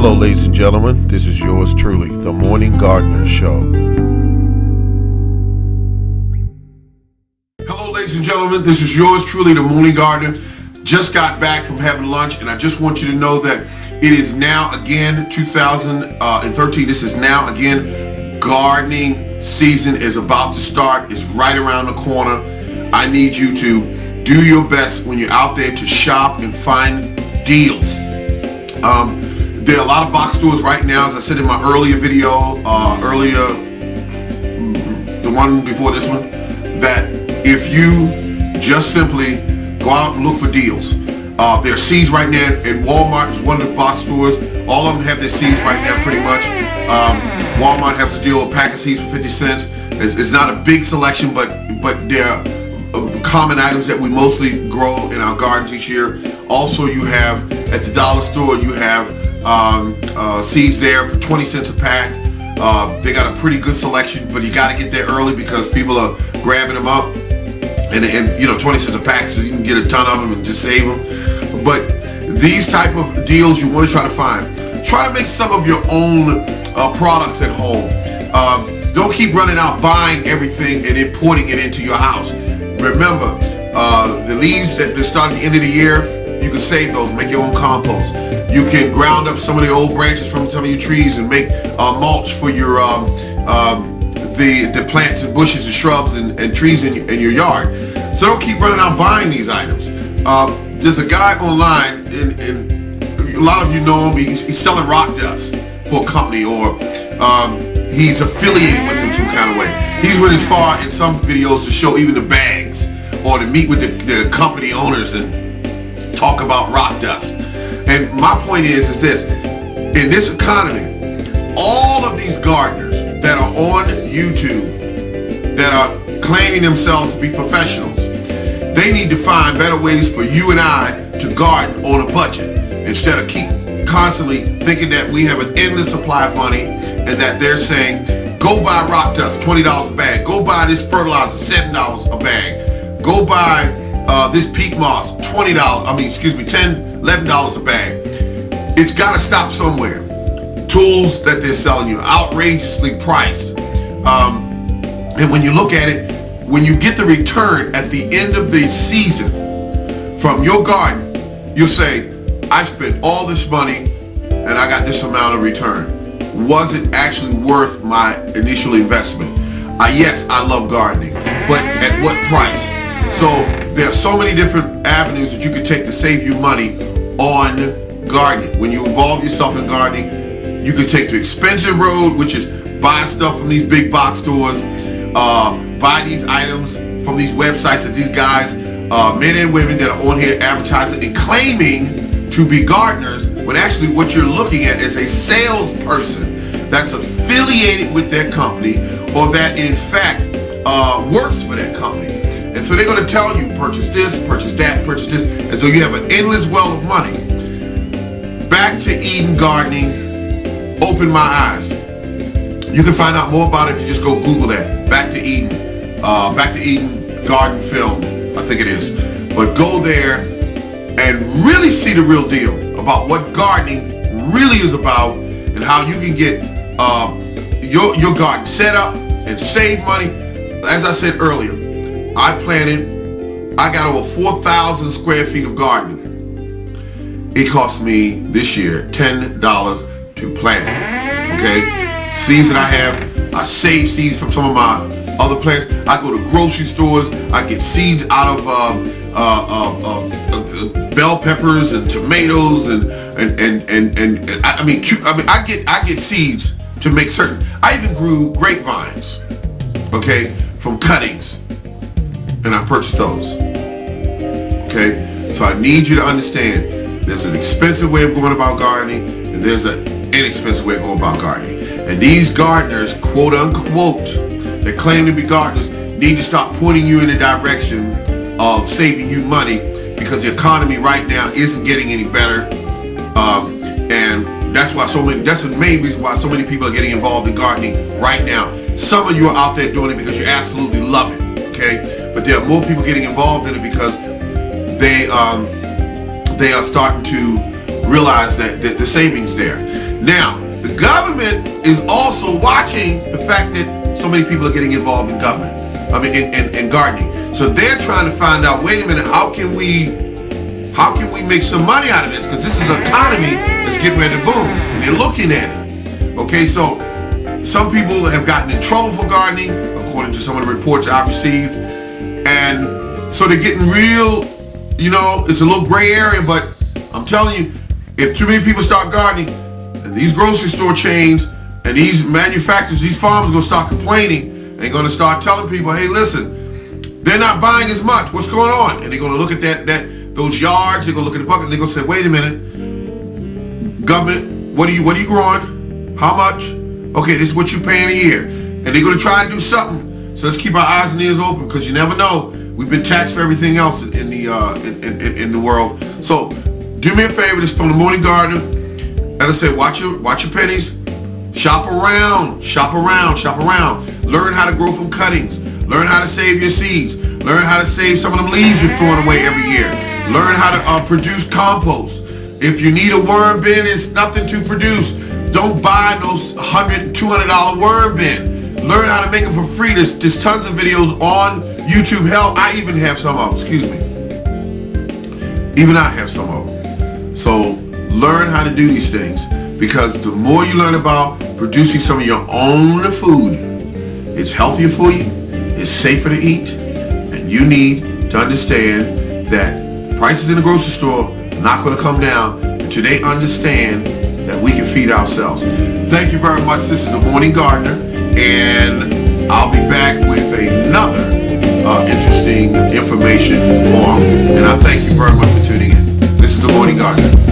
Hello, ladies and gentlemen. This is yours truly, the Morning Gardener Show. Hello, ladies and gentlemen. This is yours truly, the Morning Gardener. Just got back from having lunch, and I just want you to know that it is now again 2013. This is now again gardening season is about to start. It's right around the corner. I need you to do your best when you're out there to shop and find deals. There are a lot of box stores right now, as I said in my earlier video, the one before this one, that if you just simply go out and look for deals. There are seeds right now, and Walmart is one of the box stores. All of them have their seeds right now pretty much. Walmart has a deal, a pack of seeds for 50 cents. It's not a big selection, but they're common items that we mostly grow in our gardens each year. Also, you have at the dollar store, you have seeds there for 20 cents a pack. They got a pretty good selection, but you got to get there early because people are grabbing them up. And you know, 20 cents a pack, so you can get a ton of them and just save them. But these type of deals you want to try to find. Try to make some of your own products at home. Don't keep running out buying everything and importing it into your house. Remember, the leaves that start at the end of the year, you can save those, make your own compost. You can ground up some of the old branches from some of your trees and make mulch for your the plants and bushes and shrubs and trees in your yard. So don't keep running out buying these items. There's a guy online, and a lot of you know him. He's selling rock dust for a company, or he's affiliated with them some kind of way. He's went as far in some videos to show even the bags, or to meet with the company owners and talk about rock dust. And my point is this: in this economy, all of these gardeners that are on YouTube that are claiming themselves to be professionals, they need to find better ways for you and I to garden on a budget, instead of keep constantly thinking that we have an endless supply of money and that they're saying, go buy rock dust, $20 a bag, go buy this fertilizer, $7 a bag, go buy this peat moss, $10, $11 a bag. It's got to stop somewhere. Tools that they're selling you outrageously priced, and when you look at it, when you get the return at the end of the season from your garden, you'll say, I spent all this money and I got this amount of return. Was it actually worth my initial investment? Yes, I love gardening, but at what price? So there are so many different avenues that you can take to save you money on gardening. When you involve yourself in gardening, you can take the expensive road, which is buy stuff from these big box stores, buy these items from these websites that these guys, men and women that are on here advertising and claiming to be gardeners, when actually what you're looking at is a salesperson that's affiliated with their company, or that in fact works for that company. And so they're going to tell you, purchase this, purchase that, purchase this, and so you have an endless well of money. Back to Eden Gardening opened my eyes. You can find out more about it if you just go Google that. Back to Eden Garden Film, I think it is. But go there and really see the real deal about what gardening really is about, and how you can get your garden set up and save money. As I said earlier, I got over 4,000 square feet of gardening. It cost me this year $10 to plant. Okay, seeds that I have, I save seeds from some of my other plants. I go to grocery stores, I get seeds out of bell peppers and tomatoes and I get seeds to make certain. I even grew grapevines, okay, from cuttings, and I purchased those. Okay, so I need you to understand, there's an expensive way of going about gardening, and there's an inexpensive way of going about gardening. And these gardeners, quote unquote, that claim to be gardeners, need to stop pointing you in the direction of saving you money, because the economy right now isn't getting any better. And that's the main reason why so many people are getting involved in gardening right now. Some of you are out there doing it because you absolutely love it, okay? But there are more people getting involved in it because they are starting to realize that the savings there. Now, the government is also watching the fact that so many people are getting involved in government. In gardening. So they're trying to find out, wait a minute, how can we make some money out of this? Because this is an economy that's getting ready to boom. And they're looking at it. Okay, so some people have gotten in trouble for gardening, according to some of the reports I've received. And so they're getting real, it's a little gray area, but I'm telling you, if too many people start gardening, and these grocery store chains and these manufacturers, these farmers are going to start complaining. They're going to start telling people, hey, listen, they're not buying as much. What's going on? And they're going to look at those yards. They're going to look at the bucket. And they're going to say, wait a minute, government, what are you growing? How much? Okay, this is what you're paying a year. And they're going to try to do something. So let's keep our eyes and ears open, because you never know. We've been taxed for everything else in the world. So do me a favor. This is from the Morning Gardener. As I said, watch your pennies. Shop around. Learn how to grow from cuttings. Learn how to save your seeds. Learn how to save some of them leaves you're throwing away every year. Learn how to produce compost. If you need a worm bin, it's nothing to produce. Don't buy those $100, $200 worm bin. Learn how to make them for free. There's tons of videos on YouTube. Hell, I even have some of them. Excuse me. Even I have some of them. So learn how to do these things, because the more you learn about producing some of your own food, it's healthier for you, it's safer to eat, and you need to understand that prices in the grocery store are not going to come down until they understand that we can feed ourselves. Thank you very much. This is The Morning Gardener, and I'll be back with another interesting information forum, and I thank you very much for tuning in. This is The Morning Gardener.